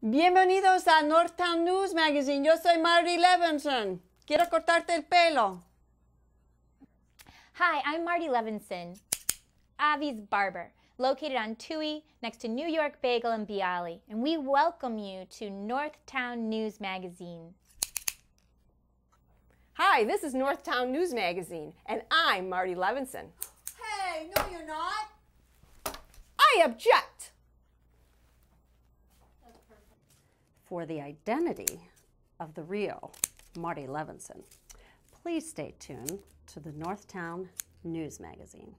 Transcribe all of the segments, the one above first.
Bienvenidos a Northtown News Magazine. Yo soy Marty Levinson. Quiero cortarte el pelo. Hi, I'm Marty Levinson, Avi's barber, located on Toohey next to New York Bagel and Bialy, and we welcome you to Northtown News Magazine. Hi, this is Northtown News Magazine, and I'm Marty Levinson. Hey, no you're not. I object! For the identity of the real Marty Levinson, please stay tuned to the Northtown News Magazine.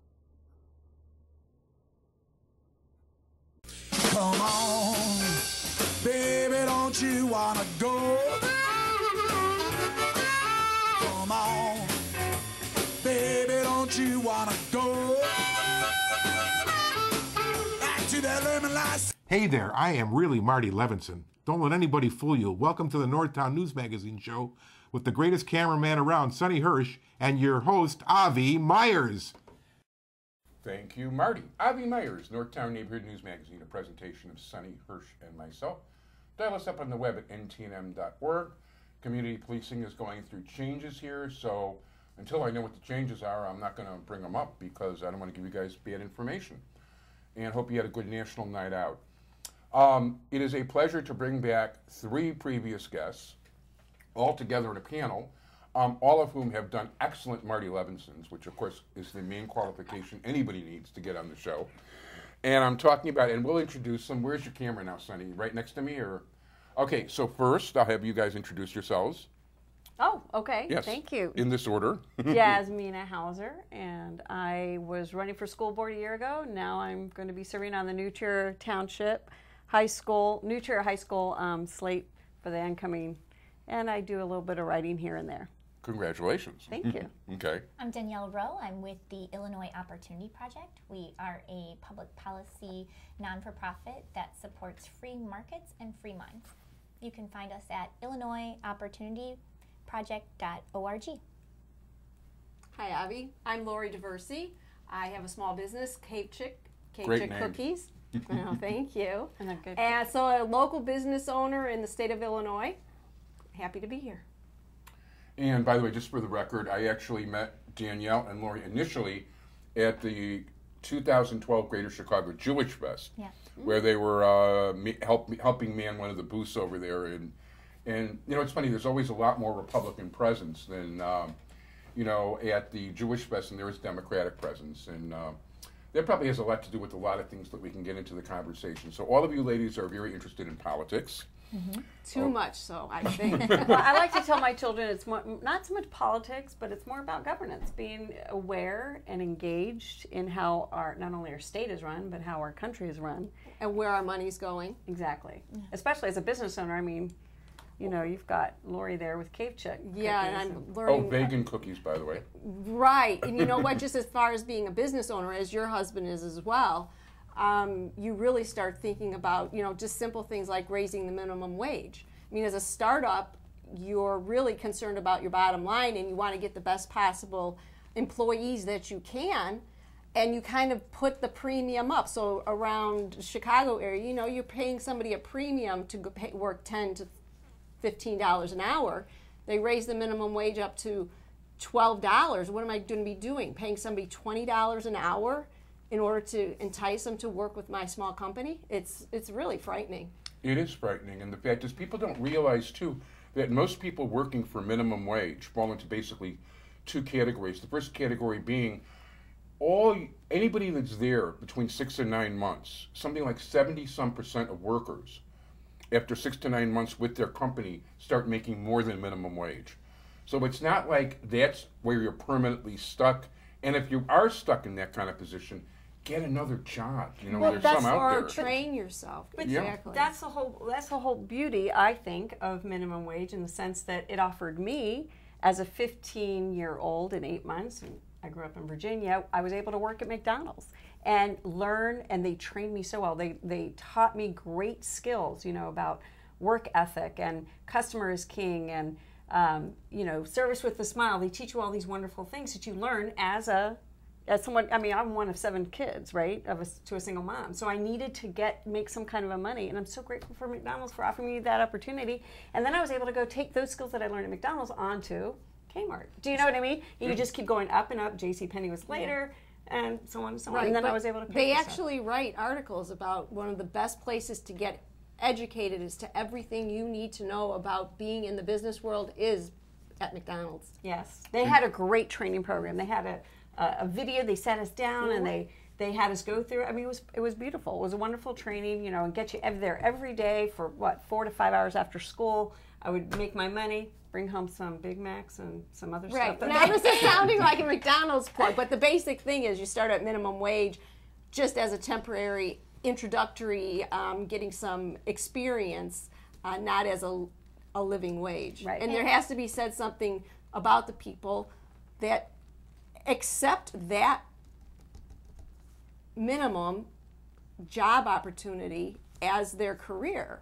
Come on, baby, don't you wanna go? Come on, baby, don't you wanna go? Back to that lemon light. Hey there, I am really Marty Levinson. Don't let anybody fool you. Welcome to the Northtown News Magazine show with the greatest cameraman around, Sonny Hirsch, and your host, Avi Myers. Thank you, Marty. Avi Myers, Northtown Neighborhood News Magazine, a presentation of Sonny Hirsch and myself. Dial us up on the web at ntnm.org. Community policing is going through changes here, so until I know what the changes are, I'm not going to bring them up because I don't want to give you guys bad information. And hope you had a good national night out. It is a pleasure to bring back three previous guests, all together in a panel, all of whom have done excellent Marty Levinsons, which of course is the main qualification anybody needs to get on the show. And I'm talking about, and we'll introduce them. Where's your camera now, Sonny? Right next to me, or? Okay, so first I'll have you guys introduce yourselves. Oh, okay. Yes. Thank you. In this order. Jasmine Hauser, and I was running for school board a year ago. Now I'm going to be serving on the New Trier Township High School, New Trier High School slate for the incoming, and I do a little bit of writing here and there. Congratulations. Thank you. Okay. I'm Danielle Rowe. I'm with the Illinois Opportunity Project. We are a public policy non-for-profit that supports free markets and free minds. You can find us at illinoisopportunityproject.org. Hi, Avi. I'm Lori Diversey. I have a small business, Cake Chick Great name. Cookies. Oh, thank you. And And so a local business owner in the state of Illinois. Happy to be here. And by the way, just for the record, I actually met Danielle and Lori initially at the 2012 Greater Chicago Jewish Fest, where they were helping man one of the booths over there. And you know, it's funny, there's always a lot more Republican presence than, you know, at the Jewish Fest, and there is Democratic presence. And that probably has a lot to do with a lot of things that we can get into the conversation. So all of you ladies are very interested in politics. Mm-hmm. Too much so, I think. Well, I like to tell my children it's not so much politics, but it's more about governance, being aware and engaged in how not only our state is run, but how our country is run. And where our money's going. Exactly. Especially as a business owner, I mean, you know, you've got Lori there with Cave Chick. Yeah, and I'm learning. Oh, vegan cookies, by the way. Right, and you know what, just as far as being a business owner, as your husband is as well, you really start thinking about, you know, just simple things like raising the minimum wage. I mean, as a startup, you're really concerned about your bottom line and you want to get the best possible employees that you can, and you kind of put the premium up. So around Chicago area, you know, you're paying somebody a premium to work $10 to $15 an hour. They raise the minimum wage up to $12. What am I going to be doing? Paying somebody $20 an hour in order to entice them to work with my small company? It's really frightening. It is frightening, and the fact is people don't realize, too, that most people working for minimum wage fall into basically two categories. The first category being anybody that's there between 6 and 9 months, something like 70-some% of workers, after 6 to 9 months with their company, start making more than minimum wage. So it's not like that's where you're permanently stuck. And if you are stuck in that kind of position, get another job. You know, there's some out there. Or train yourself. Exactly. That's the whole beauty, I think, of minimum wage, in the sense that it offered me, as a 15-year-old in 8 months, and I grew up in Virginia, I was able to work at McDonald's and learn, and they trained me so well. They taught me great skills, you know, about work ethic and customer is king and, you know, service with a smile. They teach you all these wonderful things that you learn as a as someone, I mean, I'm one of 7 kids, right, to a single mom. So I needed to make some kind of a money, and I'm so grateful for McDonald's for offering me that opportunity. And then I was able to go take those skills that I learned at McDonald's onto Kmart. Do you know what I mean? You just keep going up and up. JCPenney was later, and so on and so on. Right, And then but I was able to pay they for stuff. actually write articles about one of the best places to get educated as to everything you need to know about being in the business world is at McDonald's. Yes, they had a great training program. They had a video. They sat us down and they had us go through. I mean, it was beautiful. It was a wonderful training. You know, and get you there every day for 4 to 5 hours after school. I would make my money, bring home some Big Macs and some other Right. stuff. Now this is sounding like a McDonald's plug, but the basic thing is you start at minimum wage just as a temporary introductory, getting some experience, not as a living wage. Right. And there has to be said something about the people that accept that minimum job opportunity as their career.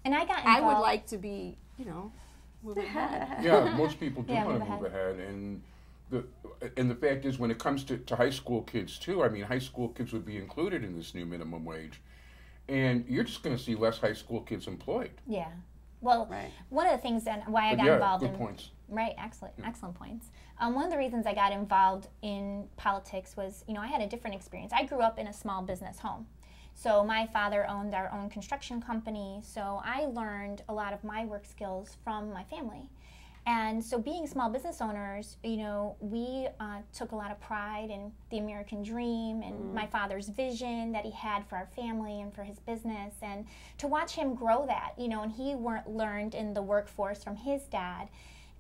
And I got involved. I would like to be, moving ahead. Yeah, most people do Yeah, want move to move ahead, and the fact is, when it comes to high school kids too, I mean, high school kids would be included in this new minimum wage, and you're just going to see less high school kids employed. Yeah. Well, Right. one of the things that why I But got yeah, involved good in points. right, excellent points. One of the reasons I got involved in politics was, I had a different experience. I grew up in a small business home. So my father owned our own construction company, so I learned a lot of my work skills from my family. And so being small business owners, we took a lot of pride in the American dream and my father's vision that he had for our family and for his business. And to watch him grow that, and he learned in the workforce from his dad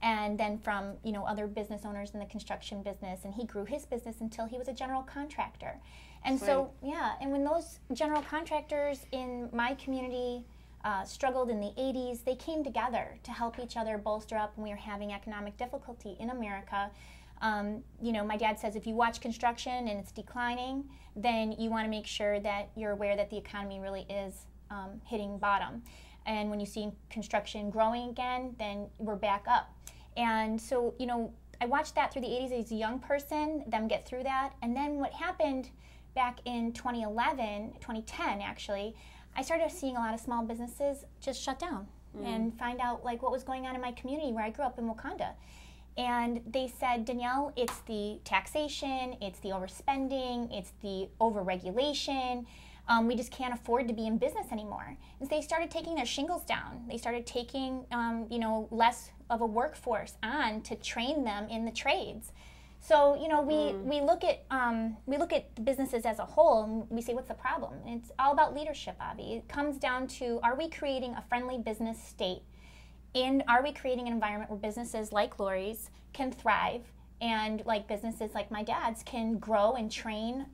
and then from, other business owners in the construction business. And he grew his business until he was a general contractor. And so, and when those general contractors in my community struggled in the 80s, they came together to help each other bolster up when we were having economic difficulty in America. My dad says if you watch construction and it's declining, then you want to make sure that you're aware that the economy really is hitting bottom. And when you see construction growing again, then we're back up. And so, I watched that through the 80s as a young person, them get through that. And then what happened back in 2010 actually, I started seeing a lot of small businesses just shut down and find out what was going on in my community where I grew up in Wakanda. And they said, Danielle, it's the taxation, it's the overspending, it's the overregulation. We just can't afford to be in business anymore. And so they started taking their shingles down. They started taking, less of a workforce on to train them in the trades. So we look at the businesses as a whole and we say, what's the problem? And it's all about leadership, Avi. It comes down to, are we creating a friendly business state? And are we creating an environment where businesses like Lori's can thrive and businesses like my dad's can grow and train,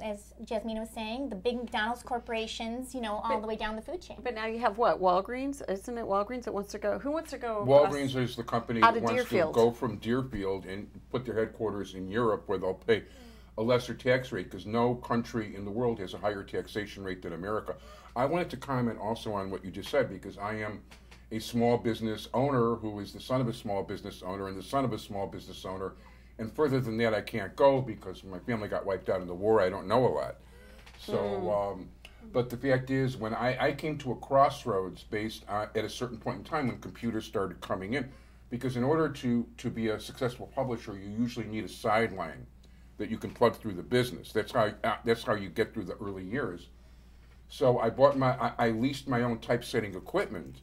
as Jasmine was saying, the big McDonald's corporations, all the way down the food chain. But now you have what? Walgreens? Isn't it Walgreens that wants to go? Who wants to go? Walgreens is the company out that of wants Deerfield. to go from Deerfield and put their headquarters in Europe, where they'll pay a lesser tax rate, because no country in the world has a higher taxation rate than America. I wanted to comment also on what you just said, because I am a small business owner who is the son of a small business owner and the son of a small business owner. And further than that, I can't go because my family got wiped out in the war. I don't know a lot. So, but the fact is, when I came to a crossroads based at a certain point in time when computers started coming in, because in order to be a successful publisher, you usually need a sideline that you can plug through the business. That's how you get through the early years. So I leased my own typesetting equipment,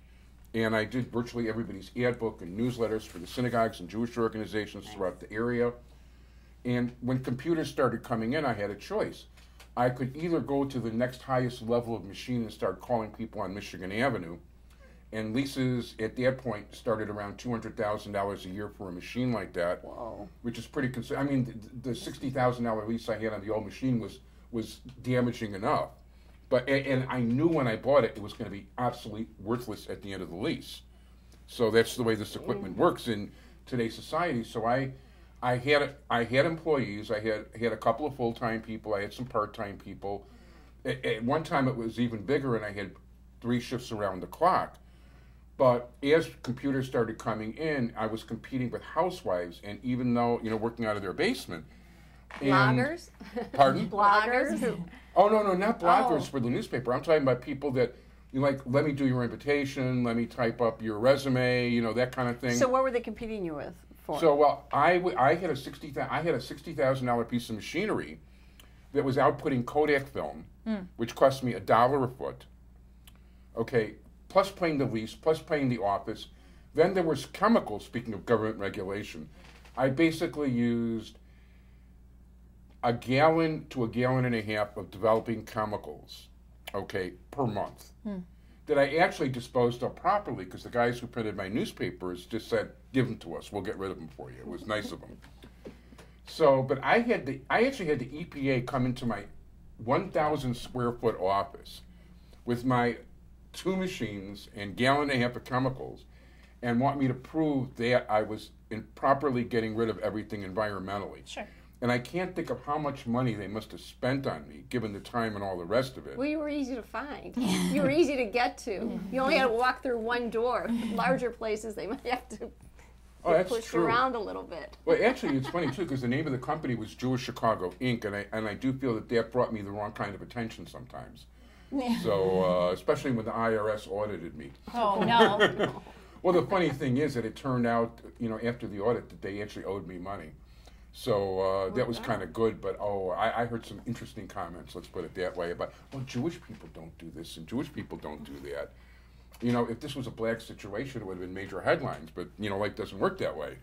and I did virtually everybody's ad book and newsletters for the synagogues and Jewish organizations throughout the area. And when computers started coming in, I had a choice. I could either go to the next highest level of machine and start calling people on Michigan Avenue, and leases at that point started around $200,000 a year for a machine like that. Whoa. Which is pretty I mean, the $60,000 lease I had on the old machine was damaging enough. But and I knew when I bought it, it was going to be absolutely worthless at the end of the lease. So that's the way this equipment works in today's society. So I had employees. I had a couple of full-time people. I had some part-time people. At one time, it was even bigger, and I had 3 shifts around the clock. But as computers started coming in, I was competing with housewives, and even though working out of their basement, Bloggers? Pardon? Bloggers? Oh, no, not bloggers for the newspaper. I'm talking about people that, you like, let me do your invitation, let me type up your resume, you know, that kind of thing. So what were they competing you with for? So, well, I had a $60,000 piece of machinery that was outputting Kodak film, which cost me $1 a foot. Okay, plus paying the lease, plus paying the office. Then there was chemicals, speaking of government regulation. I basically used a gallon to a gallon and a half of developing chemicals, okay, per month. That I actually disposed of properly because the guys who printed my newspapers just said, give them to us, we'll get rid of them for you. It was nice of them. So, but I actually had the EPA come into my 1,000 square foot office with my 2 machines and gallon and a half of chemicals and want me to prove that I was properly getting rid of everything environmentally. Sure. And I can't think of how much money they must have spent on me, given the time and all the rest of it. Well, you were easy to find. You were easy to get to. You only had to walk through one door. Larger places, they might have to That's push true. around a little bit. Well, actually, it's funny, too, because the name of the company was Jewish Chicago, Inc., and I do feel that brought me the wrong kind of attention sometimes. So, especially when the IRS audited me. Oh, no. Well, the funny thing is that it turned out, you know, after the audit that they actually owed me money. So that was kind of good, but I heard some interesting comments, let's put it that way, about, well, Jewish people don't do this and Jewish people don't do that. You know, if this was a black situation, it would have been major headlines, but, you know, life doesn't work that way.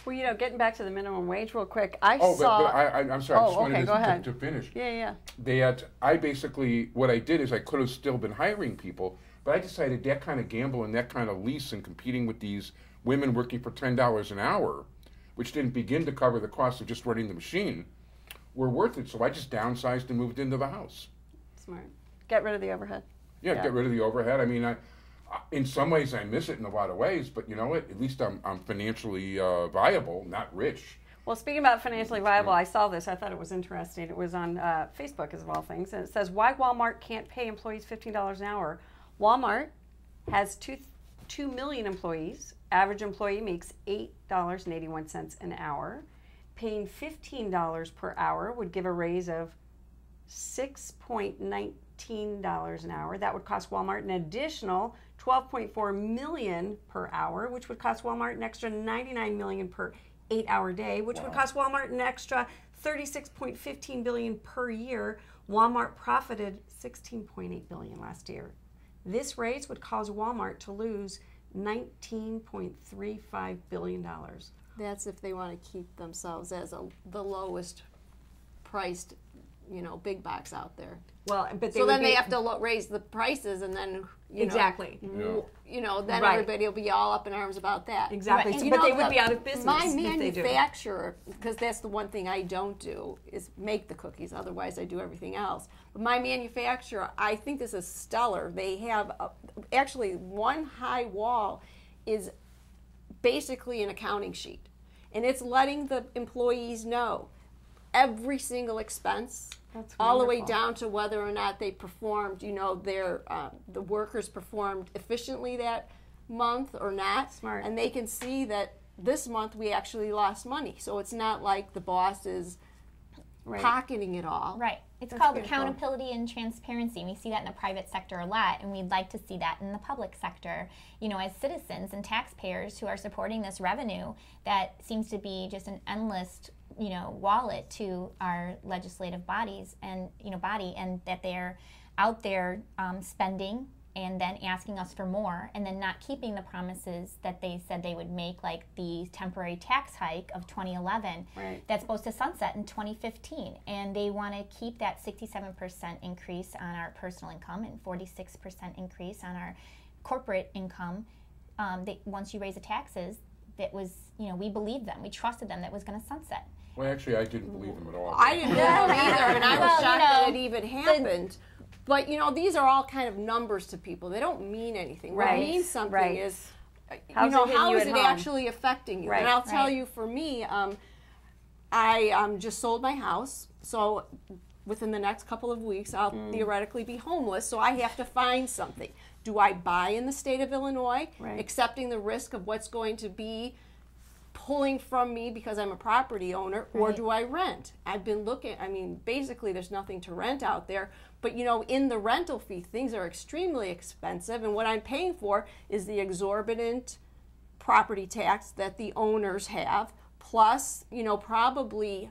Well, you know, getting back to the minimum wage real quick, I'm sorry, I just wanted go ahead. to finish. Yeah. I basically, what I did is I could have still been hiring people, but I decided that kind of gamble and that kind of lease and competing with these women working for $10 an hour, which didn't begin to cover the cost of just running the machine, were worth it. So I just downsized and moved into the house. Smart. Get rid of the overhead. Yeah, get rid of the overhead. I mean, in some ways I miss it in a lot of ways, but you know what? At least I'm financially viable, not rich. Well, speaking about financially viable, I saw this. I thought it was interesting. It was on Facebook, as of all things. And it says, why Walmart can't pay employees $15 an hour. Walmart has 2 million employees. Average employee makes $8.81 an hour. Paying $15 per hour would give a raise of $6.19 an hour. That would cost Walmart an additional $12.4 million per hour, which would cost Walmart an extra $99 million per 8-hour day, which would cost Walmart an extra $36.15 billion per year. Walmart profited $16.8 billion last year. This raise would cause Walmart to lose $19.35 billion. That's if they want to keep themselves as the lowest priced, you know, big box out there. Well, but so then they have to raise the prices, and then exactly. You know, then everybody will be all up in arms about that. Exactly. Right. So, but they would be out of business. My if they do. manufacturer, because that's the one thing I don't do, is make the cookies. Otherwise, I do everything else. But my manufacturer, I think this is stellar. They have actually one high wall is basically an accounting sheet, and it's letting the employees know every single expense. That's all the way wonderful. down to whether or not they performed, you know, the workers performed efficiently that month or not. Smart. And they can see that this month we actually lost money. So it's not like the boss is pocketing it all. Right. It's called accountability and transparency. We see that in the private sector a lot, and we'd like to see that in the public sector. You know, as citizens and taxpayers who are supporting this revenue that seems to be just an endless, you know, wallet to our legislative bodies and, you know, and that they're out there spending and then asking us for more and then not keeping the promises that they said they would make, like the temporary tax hike of 2011 that's supposed to sunset in 2015. And they want to keep that 67% increase on our personal income and 46% increase on our corporate income. Once you raise the taxes, that was, you know, we believed them. We trusted them that was going to sunset. Well, actually, I didn't believe them at all. I didn't believe them either, and I was shocked that it even happened. happened. But, you know, these are all kind of numbers to people. They don't mean anything. What means something is, how is it actually affecting you? And I'll tell you, for me, I just sold my house. So within the next couple of weeks, I'll theoretically be homeless. So I have to find something. Do I buy in the state of Illinois, accepting the risk of what's going to be pulling from me because I'm a property owner, or Right. do I rent? I've been looking, I mean, basically there's nothing to rent out there, but you know, in the rental fee, things are extremely expensive, and what I'm paying for is the exorbitant property tax that the owners have, plus, you know, probably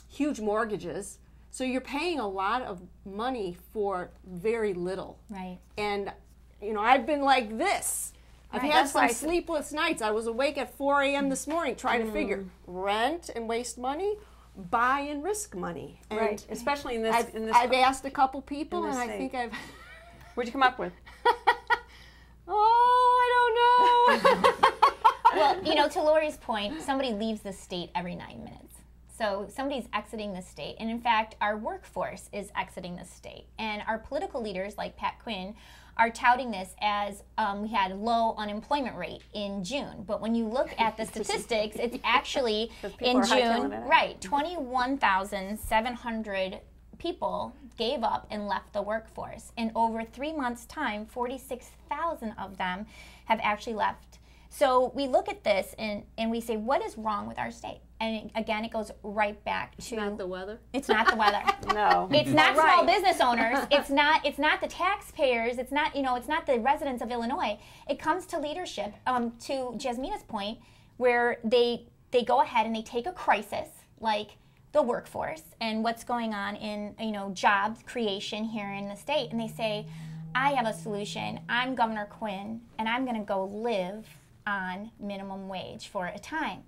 huge mortgages. So you're paying a lot of money for very little. Right. And, you know, I've been like this. I've Right. had That's some why I sleepless nights. I was awake at 4 a.m. this morning trying to figure rent and waste money, buy and risk money. And Right. Especially in this. I've asked a couple people, in and this I state. think I've. What'd you come up with? Oh, I don't know. Well, you know, to Lori's point, somebody leaves the state every 9 minutes. So somebody's exiting the state. And in fact, our workforce is exiting the state. And our political leaders, like Pat Quinn, are touting this as we had low unemployment rate in June. But when you look at the statistics, it's actually in are hightailing June, it out. right, 21,700 people gave up and left the workforce. In over 3 months' time, 46,000 of them have actually left. So we look at this and we say, what is wrong with our state? And again, it goes right back to Not the weather. it's not the weather. No. It's not Right. small business owners. It's not the taxpayers. It's not it's not the residents of Illinois. It comes to leadership. To Jasmina's point, where they go ahead and they take a crisis like the workforce and what's going on in job creation here in the state, and they say, I have a solution. I'm Governor Quinn, and I'm going to go live on minimum wage for a time.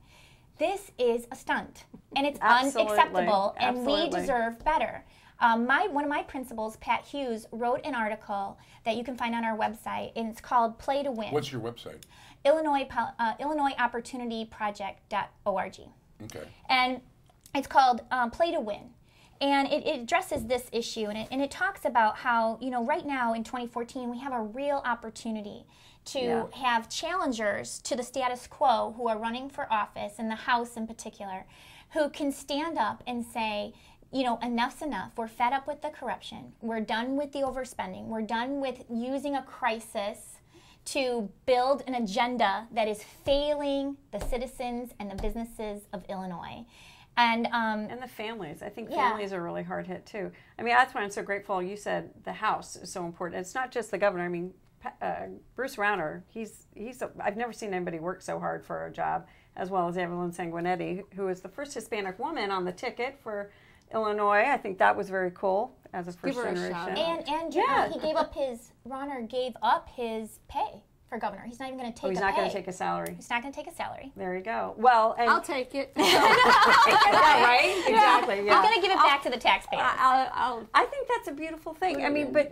This is a stunt, and it's Absolutely. unacceptable, and we Absolutely. deserve better. One of my principals, Pat Hughes, wrote an article that you can find on our website, and it's called Play to Win. What's your website? IllinoisOpportunityProject.org. Okay. And it's called Play to Win. And it addresses this issue, and it talks about how, right now in 2014, we have a real opportunity to have challengers to the status quo who are running for office, in the House in particular, who can stand up and say, enough's enough. We're fed up with the corruption. We're done with the overspending. We're done with using a crisis to build an agenda that is failing the citizens and the businesses of Illinois. And the families. I think Yeah. families are really hard hit too. I mean, that's why I'm so grateful. You said the House is so important. It's not just the governor. I mean, Bruce Rauner. I've never seen anybody work so hard for a job, as well as Evelyn Sanguinetti, who is the first Hispanic woman on the ticket for Illinois. I think that was very cool as a first her a generation. shout out. And Yeah. Rauner gave up his pay for governor. He's not even going to take He's a not pay. going to take a salary. He's not going to take a salary. There you go. Well, and I'll take it. yeah, right? Exactly. He's Yeah. going to give it back to the taxpayers. I think that's a beautiful thing. I mean, but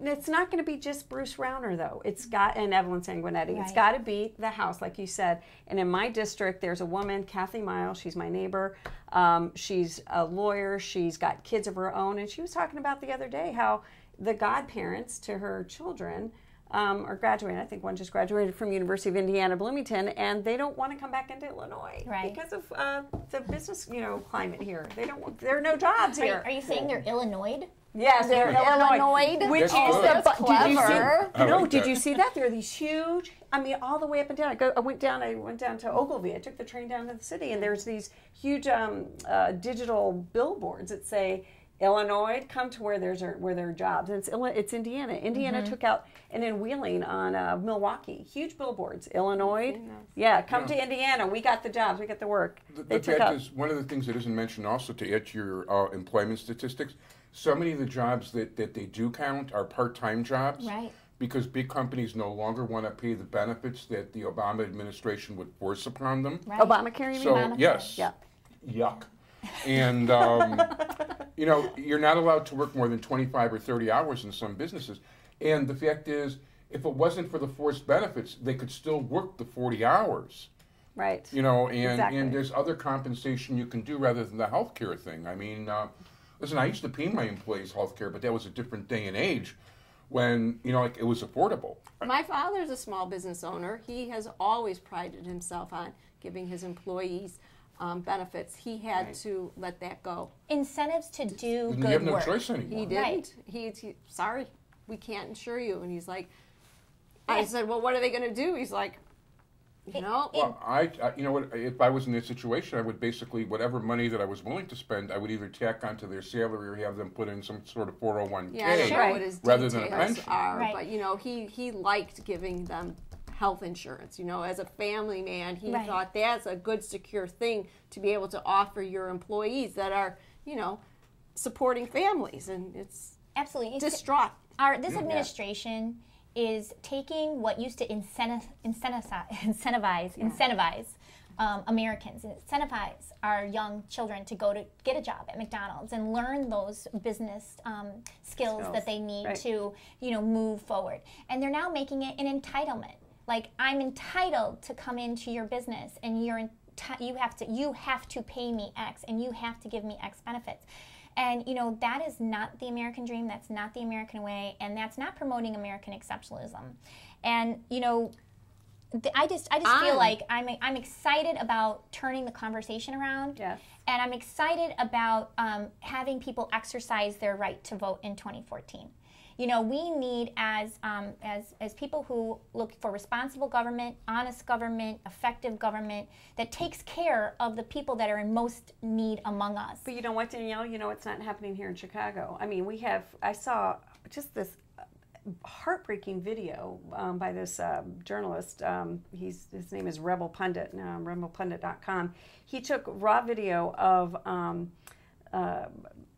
it's not going to be just Bruce Rauner, though. It's got, and Evelyn Sanguinetti. It's Right. got to be the House, like you said. And in my district, there's a woman, Kathy Miles. She's my neighbor. She's a lawyer. She's got kids of her own. And she was talking about the other day how the godparents to her children are graduating. I think one just graduated from University of Indiana, Bloomington, and they don't want to come back into Illinois Right. because of the business, climate here. There are no jobs here. Are you saying they're Illinois? Yes, they're Illinois. Which That's is good. the Did you see? clever. I No, like did that. you see that? There are these huge. I mean, all the way up and down. I went down to Ogilvy. I took the train down to the city, and there's these huge digital billboards that say, "Illinois, come to where there are jobs." And it's Indiana. Indiana took out, and in Wheeling on Milwaukee, huge billboards. Illinois, yeah, come to Indiana. We got the jobs. We got the work. The fact is, one of the things that isn't mentioned also to add to your employment statistics, so many of the jobs that they do count are part-time jobs. Right. Because big companies no longer want to pay the benefits that the Obama administration would force upon them. Right. Obamacare, you mean? So, Obamacare. yes. Yeah. Yuck. And, you're not allowed to work more than 25 or 30 hours in some businesses. And the fact is, if it wasn't for the forced benefits, they could still work the 40 hours. Right. And Exactly. there's other compensation you can do rather than the healthcare thing. I mean, listen, I used to pay my employees healthcare, but that was a different day and age when, it was affordable. My father's a small business owner. He has always prided himself on giving his employees benefits. He had to let that go. Incentives to do And good you have no work. choice anymore. He didn't. Right. He sorry, we can't insure you. And he's like, I said, well, what are they going to do? He's like, You know? Well, you know what, if I was in this situation, I would basically, whatever money that I was willing to spend, I would either tack onto their salary or have them put in some sort of 401k Yeah, I don't know what his rather than a details pension. are, Right. but you know, he liked giving them health insurance. You know, as a family man, he Right. thought that's a good, secure thing to be able to offer your employees that are, you know, supporting families, and it's Absolutely. distraught. This administration is taking what used to incentivize Americans, incentivize our young children to go to get a job at McDonald's and learn those business skills that they need right. to, you know, move forward. And they're now making it an entitlement. Like, I'm entitled to come into your business, and you have to pay me X, and you have to give me X benefits. And, you know, that is not the American dream. That's not the American way. And that's not promoting American exceptionalism. And, you know, I just feel like I'm excited about turning the conversation around. Yes. And I'm excited about having people exercise their right to vote in 2014. You know, we need, as people who look for responsible government, honest government, effective government that takes care of the people that are in most need among us. But you know what, Danielle? You know it's not happening here in Chicago. I mean, I saw just this heartbreaking video by this journalist. His name is Rebel Pundit, rebelpundit.com. He took raw video of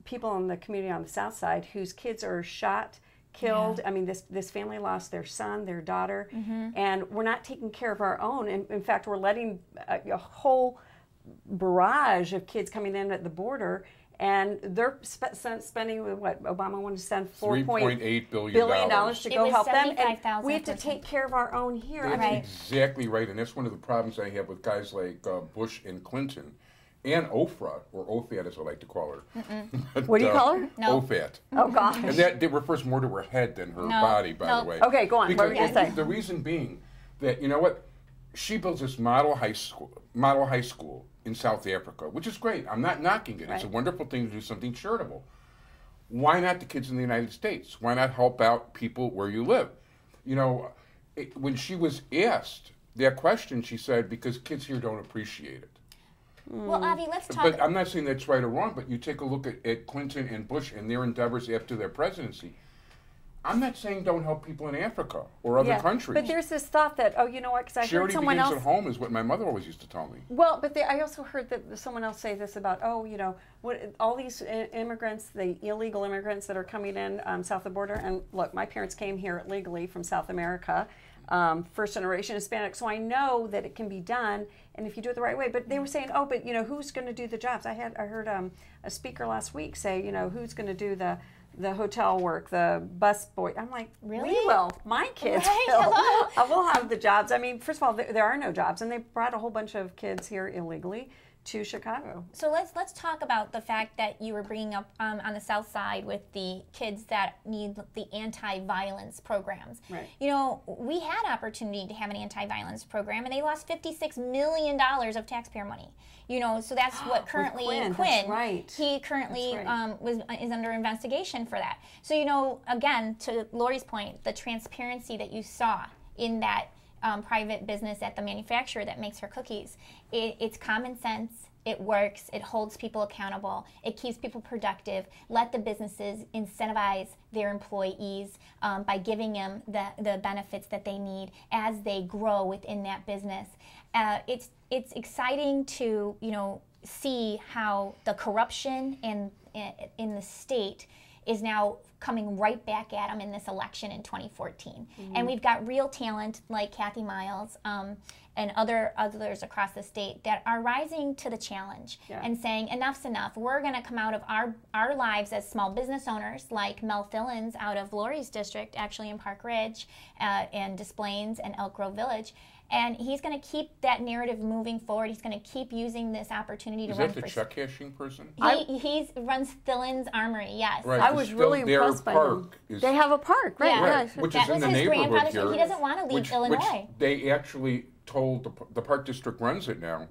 people in the community on the South Side whose kids are shot, killed. I mean, this family lost their son, their daughter, and we're not taking care of our own. And in fact, we're letting a whole barrage of kids coming in at the border, and they're spending what Obama wanted to send $3.8 billion to It go was help them. And 75,000 we have to take care of our own here. I Right. mean, Exactly right, and that's one of the problems I have with guys like Bush and Clinton, and Oprah, or OFAT as I like to call her. But, what do you call her? No. OFAT. Oh gosh. And that refers more to her head than her body, by the way. Okay, go on. What were you Because gonna say? the reason being that, you know what, she builds this model high school in South Africa, which is great. I'm not knocking it. It's a wonderful thing to do something charitable. Why not the kids in the United States? Why not help out people where you live? You know, when she was asked that question, she said, because kids here don't appreciate it. Well, Avi, let's talk. But I'm not saying that's right or wrong, but you take a look at Clinton and Bush and their endeavors after their presidency. I'm not saying don't help people in Africa or other countries. But there's this thought that, oh, you know what, because I heard Charity someone begins else. at home is what my mother always used to tell me. Well, but I also heard that someone else say this about, oh, you know, all these immigrants, the illegal immigrants that are coming in south of the border. And look, my parents came here legally from South America, first generation Hispanic, so I know that it can be done, and if you do it the right way. But they were saying, oh, but you know, who's going to do the jobs? I heard a speaker last week say, you know, who's going to do the hotel work, the bus boy. I'm like, Really? we will. My kids Right? will. Hello. I will have the jobs. I mean, first of all, there are no jobs, and they brought a whole bunch of kids here illegally to Chicago. So let's talk about the fact that you were bringing up on the South Side with the kids that need the anti-violence programs. Right. You know, we had opportunity to have an anti-violence program, and they lost $56 million of taxpayer money. You know, so that's what currently Quinn, Quinn. that's right. He currently That's right. is under investigation for that. So you know, again, to Lori's point, the transparency that you saw in that private business at the manufacturer that makes her cookies, it's common sense. It works. It holds people accountable. It keeps people productive. Let the businesses incentivize their employees by giving them the benefits that they need as they grow within that business. It's exciting to see how the corruption in the state is now coming right back at them in this election in 2014. Mm-hmm. And we've got real talent like Kathy Miles and others across the state that are rising to the challenge and saying, enough's enough. We're going to come out of our lives as small business owners, like Mel Fillins out of Lori's district, actually in Park Ridge and Des Plaines and Elk Grove Village. And he's going to keep that narrative moving forward. He's going to keep using this opportunity to run for... Is that the check cashing person? He runs Fillins Armory, yes. Right, I was really impressed by them. They have a park, right? Yeah. Right, which is in the his neighborhood grandfather's here. He doesn't want to leave Illinois. Which they actually told the Park District runs it now,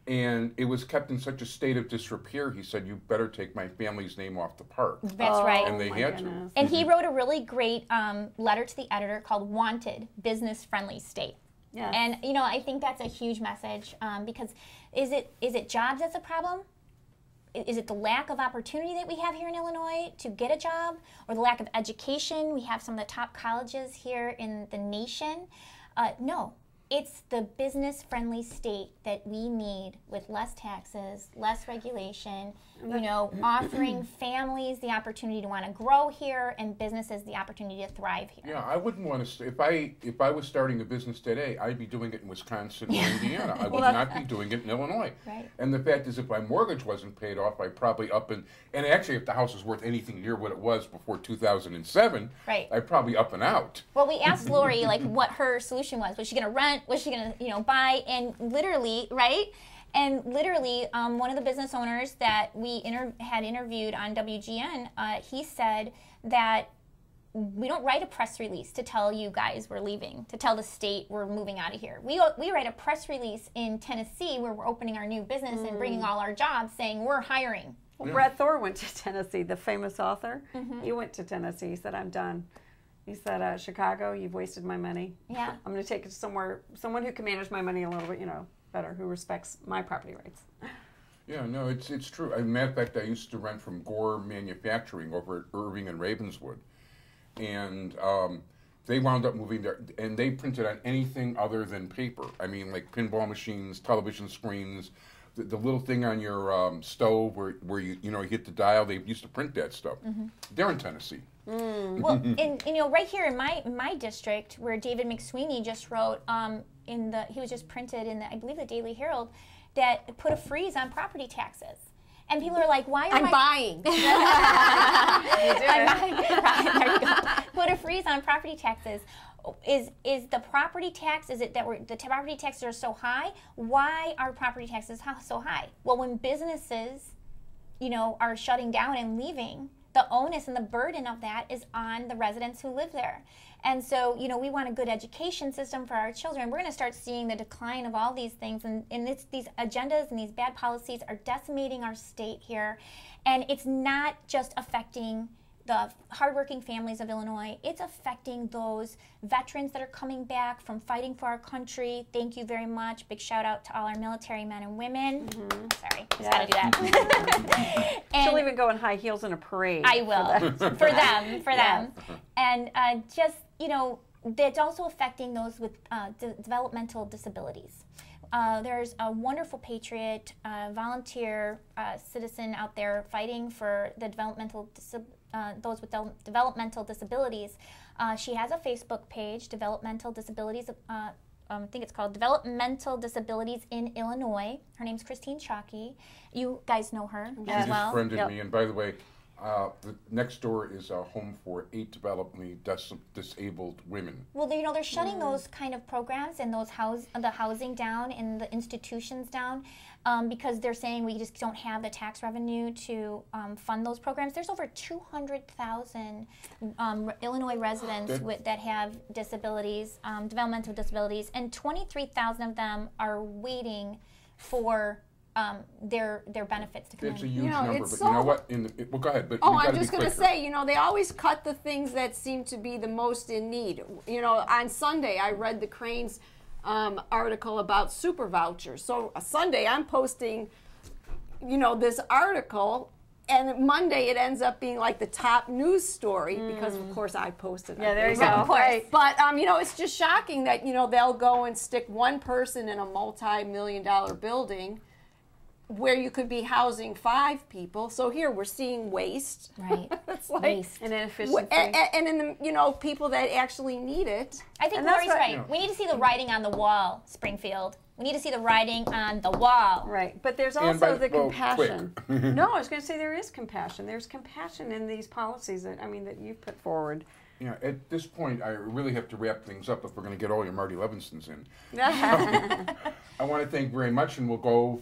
and it was kept in such a state of disrepair. He said, "You better take my family's name off the park." That's right. And they had goodness. And he wrote a really great letter to the editor called "Wanted: Business Friendly State." Yes. And you know, I think that's a huge message because is it jobs that's a problem? Is it the lack of opportunity that we have here in Illinois to get a job, or the lack of education? We have some of the top colleges here in the nation. No, it's the business-friendly state that we need, with less taxes, less regulation, you know, offering families the opportunity to want to grow here and businesses the opportunity to thrive here. Yeah, I wouldn't want to. If I was starting a business today, I'd be doing it in Wisconsin or Indiana. I would not be doing it in Illinois. Right. And the fact is, if my mortgage wasn't paid off, I'd probably and actually, if the house was worth anything near what it was before 2007, Right. I'd probably up and out. Well, we asked Lori like what her solution was. Was she going to rent? Was she going to buy? And literally, right? And literally, one of the business owners that we had interviewed on WGN, he said that we don't write a press release to tell you guys we're leaving, to tell the state we're moving out of here. We write a press release in Tennessee where we're opening our new business and bringing all our jobs, saying we're hiring. Well, Brett Thor went to Tennessee, the famous author. He went to Tennessee. He said, I'm done. He said, Chicago, you've wasted my money. Yeah. I'm going to take it to someone who can manage my money a little bit, better, who respects my property rights. Yeah, no, it's true. As a matter of fact, I used to rent from Gore Manufacturing over at Irving and Ravenswood. And they wound up moving there, and they printed on anything other than paper. I mean, like pinball machines, television screens, the little thing on your stove where you hit the dial. They used to print that stuff. They're in Tennessee. Well, and right here in my district, where David McSweeney just wrote he was just printed in I believe the Daily Herald, that put a freeze on property taxes. And people are like, why are I'm buying. There you go. Put a freeze on property taxes. Is the property tax, is it that the property taxes are so high? Why are property taxes so high? Well, when businesses, are shutting down and leaving, the onus and the burden of that is on the residents who live there. And so, we want a good education system for our children. We're going to start seeing the decline of all these things, and these agendas and these bad policies are decimating our state here. And it's not just affecting the hardworking families of Illinois, it's affecting those veterans that are coming back from fighting for our country. Thank you very much. Big shout out to all our military men and women. Sorry, just gotta do that. And she'll even go in high heels in a parade. I will, for them. And that's also affecting those with developmental disabilities. There's a wonderful patriot, volunteer citizen out there fighting for the those with developmental disabilities. She has a Facebook page, Developmental Disabilities. I think it's called Developmental Disabilities in Illinois. Her name's Christine Chalky. You guys know her as well. She just friended me, and by the way, the next door is a home for 8 developmentally disabled women. Well, they're shutting those kind of programs and the housing down and the institutions down because they're saying we just don't have the tax revenue to fund those programs. There's over 200,000 Illinois residents that have disabilities, developmental disabilities, and 23,000 of them are waiting for their benefits to come It's a in. huge number, but so you know what? Well, go ahead. But I'm just going to say, they always cut the things that seem to be the most in need. On Sunday, I read the Cranes article about super vouchers. So Sunday, I'm posting, this article, and Monday it ends up being like the top news story because, of course, I posted it. Yeah, there you go. Right. But, it's just shocking that, they'll go and stick one person in a multi-million-dollar building where you could be housing 5 people. So here we're seeing waste. Right. It's like Waste. And inefficiency. and in the people that actually need it. I think And that's Lori's what- right. Yeah. We need to see the writing on the wall, Springfield. We need to see the writing on the wall. Right, but there's And by- also the well, compassion. No, I was going to say there is compassion. There's compassion in these policies that you've put forward. Yeah, at this point, I really have to wrap things up if we're going to get all your Marty Levinsons in. I want to thank very much, and we'll go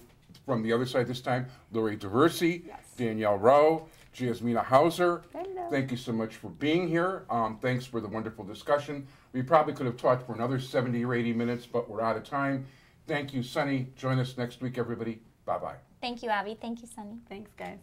from the other side this time. Lori Diversey, Danielle Rowe, Jasmine Hauser. Hello. Thank you so much for being here. Thanks for the wonderful discussion. We probably could have talked for another 70 or 80 minutes, but we're out of time. Thank you, Sunny. Join us next week, everybody. Bye-bye. Thank you, Abby. Thank you, Sunny. Thanks, guys.